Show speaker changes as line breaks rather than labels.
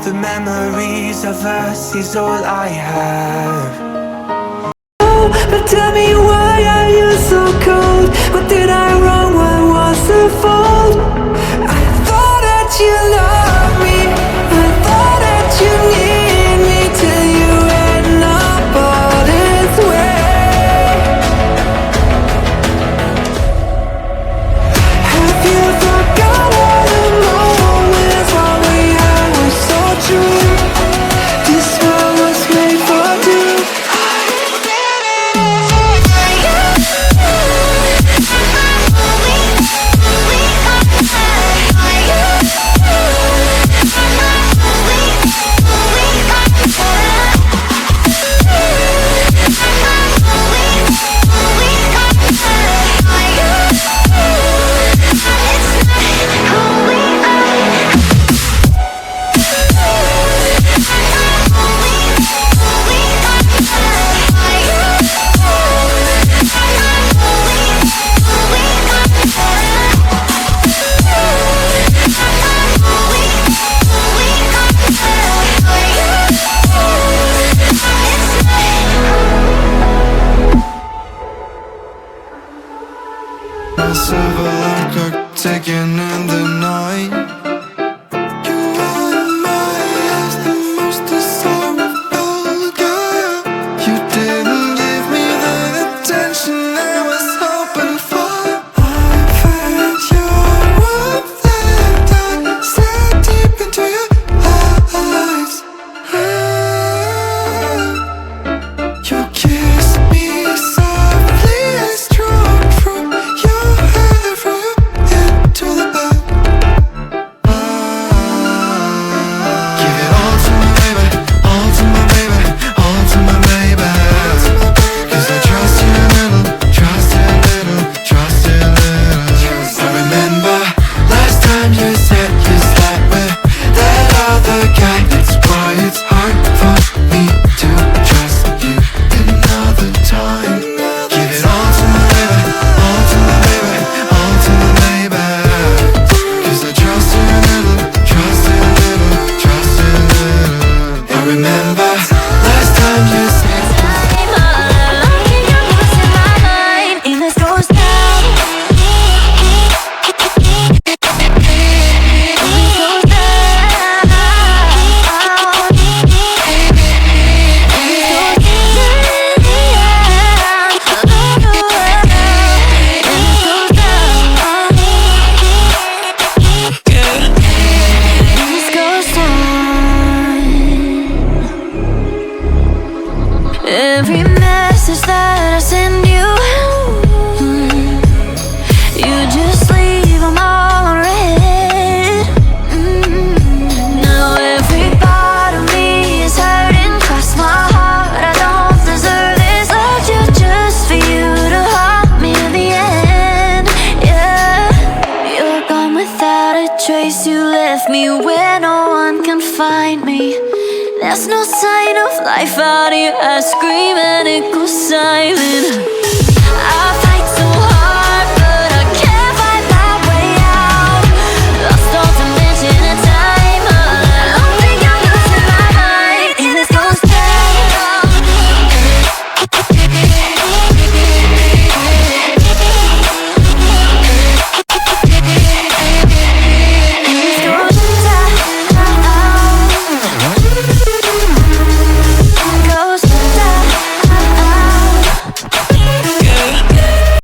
the memories of us is all I have. But tell me, why are you so cold? What did I wrong? What was the fault? I thought that you loved me, I thought that you need me, till you end up all this way. Have you forgot all the moments while we had was so true? This world was made for two.
Silver liquor taken in the night. You are my eyes, the most desirable girl. You didn't give me the attention I was hoping for. I felt your warmth and I stared deep into your eyes. You kissed me softly, I strode from your hair from your head to the back. Give it all to my baby, all to my baby, all to my baby. 'Cause I trust you a little, trust you a little, trust you a little. I remember last time you said you slept with that other guy. That's why it's hard for me to trust you another time. Give it all to my baby, all to my baby, all to my baby. 'Cause I trust you a little, trust you a little, trust you a little. I remember last time you said
every message that I send you, you just leave them all unread. Now every part of me is hurting, cross my heart, I don't deserve this. Loved you just for you to haunt me in the end. Yeah, you're gone without a trace. You left me where no one can find me. There's no sign of life out here. I scream and it goes silent. I